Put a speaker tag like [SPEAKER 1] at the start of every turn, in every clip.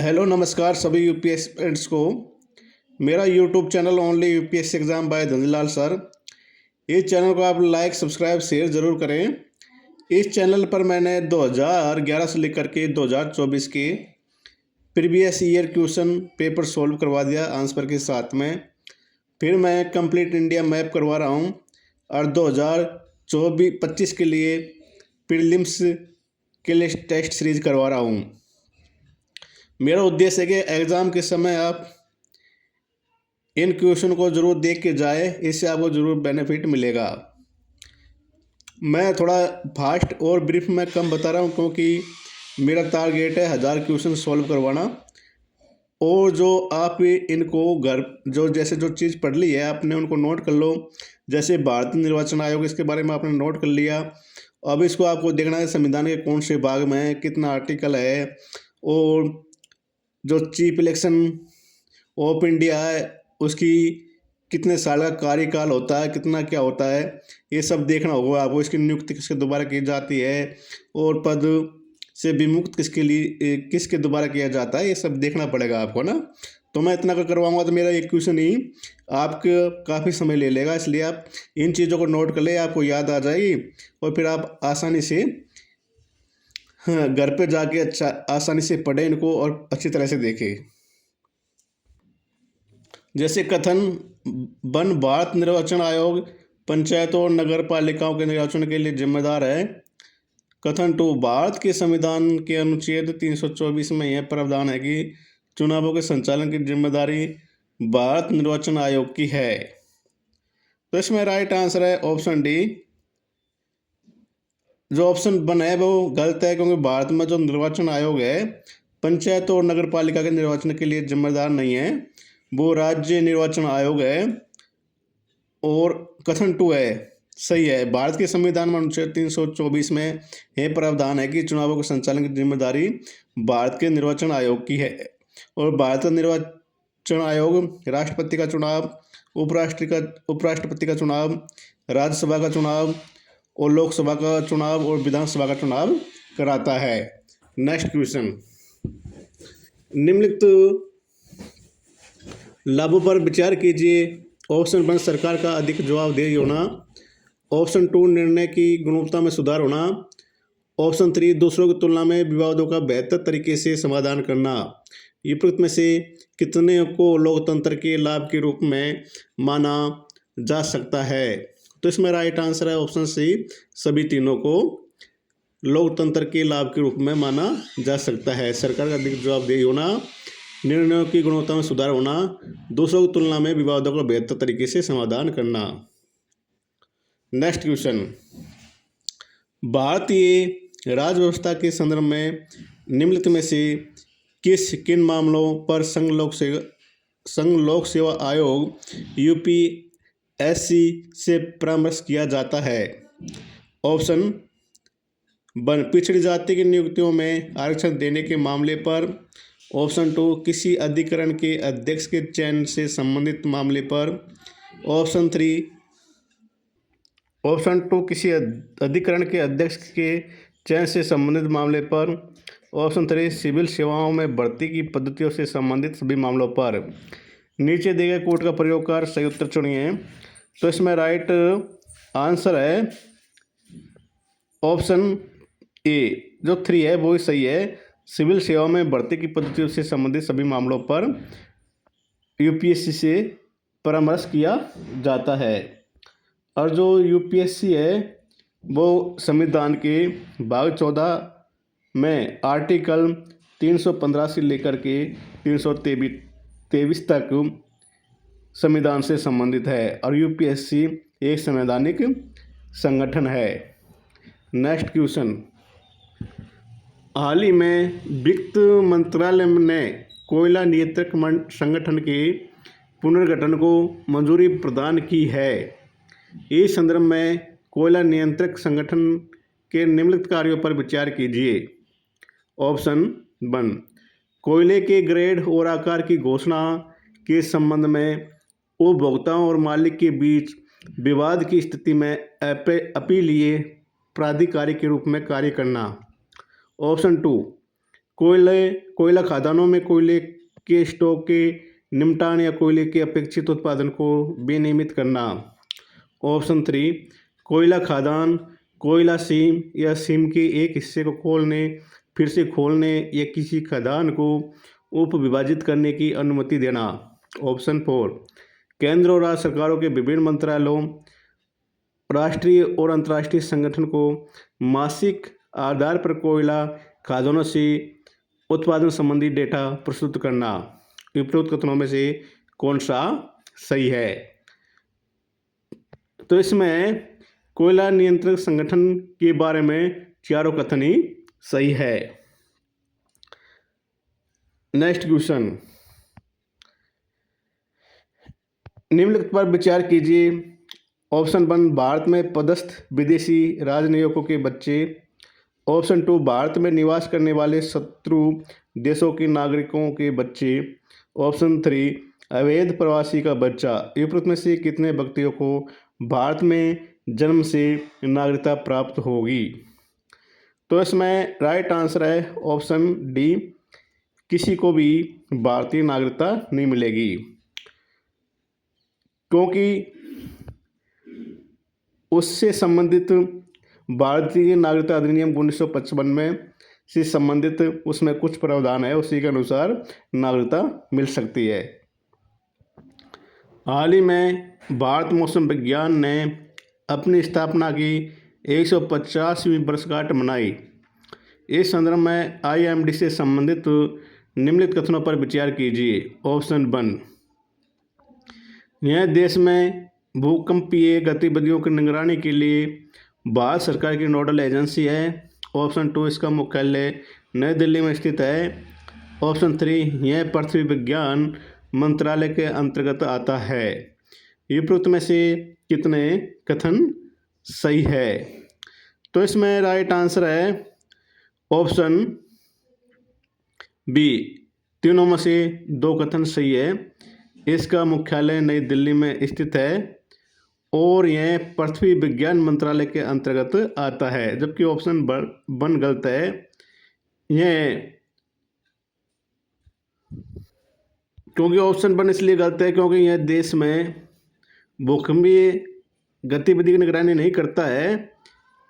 [SPEAKER 1] Hello नमस्कार सभी UPSC friends को। मेरा YouTube channel only UPSC exam by Dhandhilal sir. इस चैनल को आप लाइक सब्सक्राइब शेयर ज़रूर करें। इस चैनल पर मैंने 2011 से लेकर के 2024 के previous year question paper solve करवा दिया आंसर के साथ में। फिर मैं कंप्लीट इंडिया मैप करवा रहा हूँ और 2024-25 के लिए प्रीलिम्स के लिए टेस्ट सीरीज करवा रहा हूँ। मेरा उद्देश्य है कि एग्ज़ाम के समय आप इन क्वेश्चन को ज़रूर देख के जाए, इससे आपको ज़रूर बेनिफिट मिलेगा। मैं थोड़ा फास्ट और ब्रीफ में कम बता रहा हूँ क्योंकि मेरा टारगेट है 1000 क्वेश्चन सॉल्व करवाना। और जो आप इनको घर जैसे जो चीज़ पढ़ ली है आपने उनको नोट कर लो। जैसे भारतीय निर्वाचन आयोग, इसके बारे में आपने नोट कर लिया। अब इसको आपको देखना है संविधान के कौन से भाग में है, कितना आर्टिकल है, और जो चीफ इलेक्शन ऑफ इंडिया है उसकी कितने साल का कार्यकाल होता है, कितना क्या होता है, ये सब देखना होगा आपको। इसकी नियुक्ति किसके द्वारा की जाती है और पद से विमुक्त किसके द्वारा किया जाता है, ये सब देखना पड़ेगा आपको ना। तो मैं इतना करवाऊंगा तो मेरा एक क्वेश्चन ही आपको काफ़ी समय ले लेगा, इसलिए आप इन चीज़ों को नोट कर ले, आपको याद आ जाएगी और फिर आप आसानी से घर पे जाके अच्छा आसानी से पढ़ें इनको और अच्छी तरह से देखें। जैसे कथन 1, भारत निर्वाचन आयोग पंचायतों और नगर पालिकाओं के निर्वाचन के लिए जिम्मेदार है। कथन 2, भारत के संविधान के अनुच्छेद 324 में यह प्रावधान है कि चुनावों के संचालन की जिम्मेदारी भारत निर्वाचन आयोग की है। तो इसमें राइट आंसर है ऑप्शन डी। जो ऑप्शन 1 है वो गलत है, क्योंकि भारत में जो निर्वाचन आयोग है पंचायतों और नगर पालिका के निर्वाचन के लिए जिम्मेदार नहीं है, वो राज्य निर्वाचन आयोग है। और कथन 2 है सही है। भारत के संविधान में अनुच्छेद 324 में यह प्रावधान है कि चुनावों के संचालन की जिम्मेदारी भारत के निर्वाचन आयोग की है। और भारत का निर्वाचन आयोग राष्ट्रपति का चुनाव, उपराष्ट्रपति का चुनाव, राज्यसभा का चुनाव और लोकसभा का चुनाव और विधानसभा का चुनाव कराता है। नेक्स्ट क्वेश्चन, निम्नलिखित लाभों पर विचार कीजिए। ऑप्शन 1 सरकार का अधिक जवाबदेही होना। ऑप्शन 2 निर्णय की गुणवत्ता में सुधार होना। ऑप्शन 3 दूसरों की तुलना में विवादों का बेहतर तरीके से समाधान करना। उपरोक्त में से कितने को लोकतंत्र के लाभ के रूप में माना जा सकता है? तो इसमें राइट आंसर है ऑप्शन सी, सभी तीनों को लोकतंत्र के लाभ के रूप में माना जा सकता है। सरकार का अधिक जवाबदेही होना, निर्णयों की गुणवत्ता में सुधार होना, दूसरों की तुलना में विवादों का बेहतर तरीके से समाधान करना। नेक्स्ट क्वेश्चन, भारतीय राज्य व्यवस्था के संदर्भ में निम्नलिखित में से किन मामलों पर संघ लोक सेवा आयोग यूपीएससी से परामर्श किया जाता है? ऑप्शन 1 पिछड़ी जाति की नियुक्तियों में आरक्षण देने के मामले पर। ऑप्शन 2 किसी अधिकरण के अध्यक्ष के चयन से संबंधित मामले पर। ऑप्शन 2 किसी अधिकरण के अध्यक्ष के चयन से संबंधित मामले पर। ऑप्शन 3 सिविल सेवाओं में भर्ती की पद्धतियों से संबंधित सभी मामलों पर। नीचे दिए गए कोड का प्रयोग कर सही उत्तर चुनिए। तो इसमें राइट आंसर है ऑप्शन ए, जो 3 है वो ही सही है। सिविल सेवाओं में भर्ती की पद्धतियों से संबंधित सभी मामलों पर यूपीएससी से परामर्श किया जाता है। और जो यूपीएससी है वो संविधान के भाग 14 में आर्टिकल 315 से लेकर के 323 तक संविधान से संबंधित है और यूपीएससी एक संवैधानिक संगठन है। नेक्स्ट क्वेश्चन, हाल ही में वित्त मंत्रालय ने कोयला नियंत्रक संगठन के पुनर्गठन को मंजूरी प्रदान की है। इस संदर्भ में कोयला नियंत्रक संगठन के निम्नलिखित कार्यों पर विचार कीजिए। ऑप्शन 1 कोयले के ग्रेड और आकार की घोषणा के संबंध में उपभोक्ताओं और मालिक के बीच विवाद की स्थिति में अपीलीय प्राधिकारी के रूप में कार्य करना। ऑप्शन 2 कोयला खदानों में कोयले के स्टॉक के निपटान या कोयले के अपेक्षित उत्पादन को विनियमित करना। ऑप्शन 3, कोयला खदान कोयला सीम या सीम के एक हिस्से को खोलने, फिर से खोलने या किसी खदान को उपविभाजित करने की अनुमति देना। ऑप्शन 4, केंद्र और राज्य सरकारों के विभिन्न मंत्रालयों, राष्ट्रीय और अंतर्राष्ट्रीय संगठन को मासिक आधार पर कोयला खदानों से उत्पादन संबंधी डेटा प्रस्तुत करना। उपरोक्त कथनों में से कौन सा सही है? तो इसमें कोयला नियंत्रक संगठन के बारे में चारों कथन ही सही है। नेक्स्ट क्वेश्चन, निम्नलिखित पर विचार कीजिए। ऑप्शन 1, भारत में पदस्थ विदेशी राजनयिकों के बच्चे। ऑप्शन 2, भारत में निवास करने वाले शत्रु देशों के नागरिकों के बच्चे। ऑप्शन 3, अवैध प्रवासी का बच्चा। उपरोक्त में से कितने व्यक्तियों को भारत में जन्म से नागरिकता प्राप्त होगी? तो इसमें राइट आंसर है ऑप्शन डी, किसी को भी भारतीय नागरिकता नहीं मिलेगी, क्योंकि उससे संबंधित भारतीय नागरिकता अधिनियम 1955 में से संबंधित उसमें कुछ प्रावधान है, उसी के अनुसार नागरिकता मिल सकती है। हाल ही में भारत मौसम विज्ञान ने अपनी स्थापना की 150वीं वर्षगांठ मनाई। इस संदर्भ में IMD से संबंधित निम्नलिखित कथनों पर विचार कीजिए। ऑप्शन 1, यह देश में भूकंपीय गतिविधियों की निगरानी के लिए भारत सरकार की नोडल एजेंसी है। ऑप्शन 2, इसका मुख्यालय नई दिल्ली में स्थित है। ऑप्शन 3, यह पृथ्वी विज्ञान मंत्रालय के अंतर्गत आता है। उपरोक्त में से कितने कथन सही है? तो इसमें राइट आंसर है ऑप्शन बी, तीनों में से 2 कथन सही है। इसका मुख्यालय नई दिल्ली में स्थित है और यह पृथ्वी विज्ञान मंत्रालय के अंतर्गत आता है, जबकि ऑप्शन 1 गलत है। यह क्योंकि ऑप्शन 1 इसलिए गलत है क्योंकि यह देश में भूकंपीय गतिविधि की निगरानी नहीं करता है।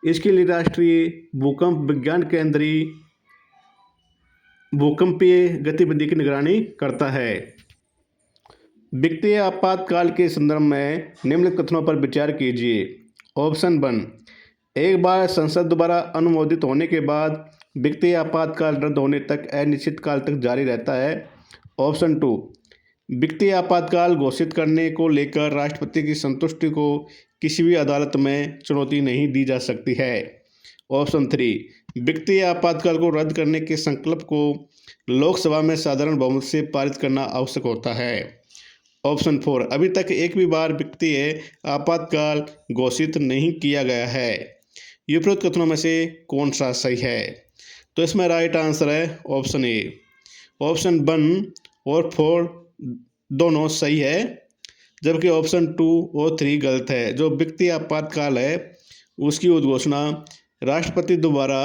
[SPEAKER 1] इसके लिए राष्ट्रीय भूकंप विज्ञान केंद्र भूकंपीय गतिविधि की निगरानी करता है। वित्तीय आपातकाल के संदर्भ में निम्नलिखित कथनों पर विचार कीजिए। ऑप्शन 1, एक बार संसद द्वारा अनुमोदित होने के बाद वित्तीय आपातकाल रद्द होने तक अनिश्चित काल तक जारी रहता है। ऑप्शन 2, वित्तीय आपातकाल घोषित करने को लेकर राष्ट्रपति की संतुष्टि को किसी भी अदालत में चुनौती नहीं दी जा सकती है। ऑप्शन 3, वित्तीय आपातकाल को रद्द करने के संकल्प को लोकसभा में साधारण बहुमत से पारित करना आवश्यक होता है। ऑप्शन 4, अभी तक एक भी बार वित्तीय आपातकाल घोषित नहीं किया गया है। उपरोक्त कथनों में से कौन सा सही है? तो इसमें राइट आंसर है ऑप्शन ए। ऑप्शन 1 और 4 दोनों सही है, जबकि ऑप्शन 2 और 3 गलत है। जो वित्तीय आपातकाल है उसकी उद्घोषणा राष्ट्रपति द्वारा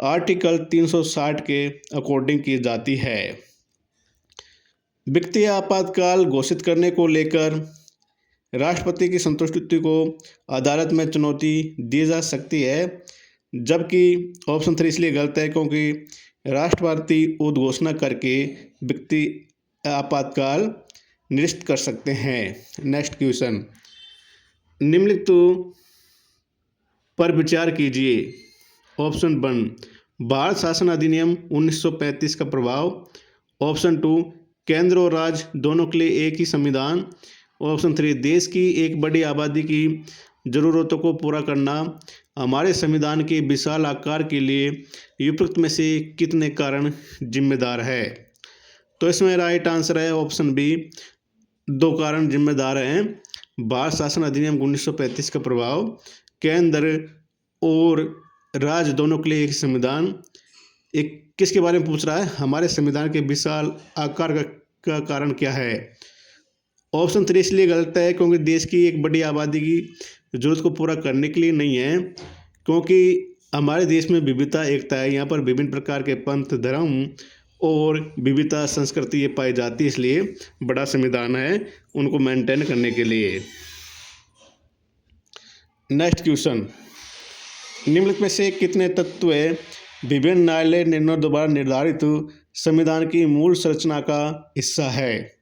[SPEAKER 1] आर्टिकल 360 के अकॉर्डिंग की जाती है। वित्तीय आपातकाल घोषित करने को लेकर राष्ट्रपति की संतुष्टि को अदालत में चुनौती दी जा सकती है, जबकि ऑप्शन 3 इसलिए गलत है क्योंकि राष्ट्रपति उद्घोषणा करके वित्तीय आपातकाल निरस्त कर सकते हैं। नेक्स्ट क्वेश्चन, निम्नलिखित पर विचार कीजिए। ऑप्शन 1, भारत शासन अधिनियम 1935 का प्रभाव। ऑप्शन 2, केंद्र और राज्य दोनों के लिए एक ही संविधान। ऑप्शन 3, देश की एक बड़ी आबादी की ज़रूरतों को पूरा करना हमारे संविधान के विशाल आकार के लिए उपरोक्त में से कितने कारण जिम्मेदार है? तो इसमें राइट आंसर है ऑप्शन बी, 2 कारण जिम्मेदार हैं। भारत शासन अधिनियम 1935 का प्रभाव, केंद्र और राज्य दोनों के लिए एक संविधान। एक किसके बारे में पूछ रहा है? हमारे संविधान के विशाल आकार का कारण क्या है? ऑप्शन 3 इसलिए गलत है क्योंकि देश की एक बड़ी आबादी की ज़रूरत को पूरा करने के लिए नहीं है, क्योंकि हमारे देश में विविधता एकता है। यहाँ पर विभिन्न प्रकार के पंथ, धर्म और विविधता संस्कृति ये पाई जाती है, इसलिए बड़ा संविधान है उनको मेंटेन करने के लिए। नेक्स्ट क्वेश्चन, निम्नलिखित में से कितने तत्व विभिन्न न्यायालय निर्णयों द्वारा निर्धारित संविधान की मूल संरचना का हिस्सा है?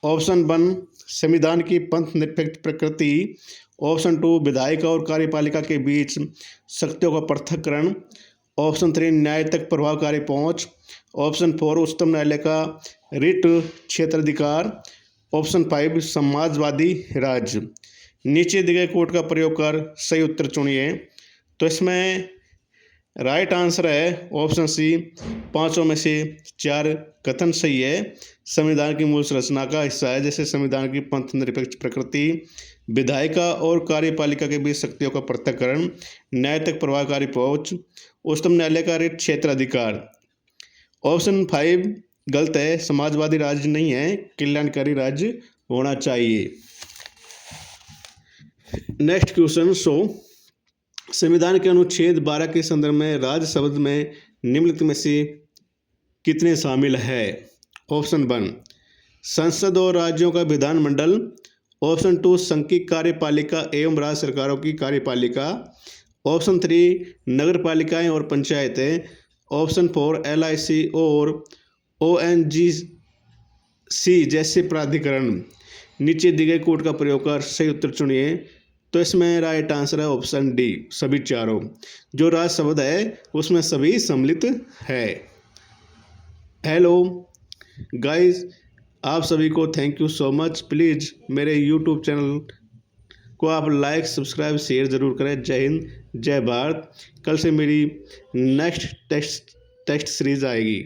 [SPEAKER 1] ऑप्शन 1 संविधान की पंथ निरपेक्ष प्रकृति, ऑप्शन 2 विधायिका और कार्यपालिका के बीच शक्तियों का पृथक्करण, ऑप्शन 3 न्याय तक प्रभावकारी पहुंच, ऑप्शन 4 उच्चतम न्यायालय का रिट क्षेत्राधिकार, ऑप्शन 5 समाजवादी राज्य। नीचे दिए गए कोड का प्रयोग कर सही उत्तर चुनिए। तो इसमें राइट आंसर है ऑप्शन सी, पांचों में से 4 कथन सही है। संविधान की मूल संरचना का हिस्सा है, जैसे संविधान की पंथ निरपेक्ष प्रकृति, विधायिका और कार्यपालिका के बीच शक्तियों का पृथक्करण, न्याय तक प्रभावकारी पहुंच, उच्चतम न्यायालय का रिट क्षेत्राधिकार। ऑप्शन 5 गलत है, समाजवादी राज्य नहीं है, कल्याणकारी राज्य होना चाहिए। नेक्स्ट क्वेश्चन, संविधान के अनुच्छेद 12 के संदर्भ में राज्य शब्द में निम्नलिखित में से कितने शामिल है? ऑप्शन 1 संसद और राज्यों का विधानमंडल, ऑप्शन 2 संघीय कार्यपालिका एवं राज्य सरकारों की कार्यपालिका, ऑप्शन 3 नगर पालिकाएं और पंचायतें, ऑप्शन 4 LIC और ONGC जैसे प्राधिकरण। नीचे दिए गए कोड का प्रयोग कर सही उत्तर चुनिए। तो इसमें राइट आंसर है ऑप्शन डी, सभी चारों। जो राज्य शब्द है उसमें सभी सम्मिलित है। हेलो गाइस, आप सभी को thank you so much. Please मेरे यूट्यूब चैनल को आप लाइक, सब्सक्राइब, शेयर ज़रूर करें। जय हिंद, जय भारत। कल से मेरी नेक्स्ट टेस्ट सीरीज़ आएगी।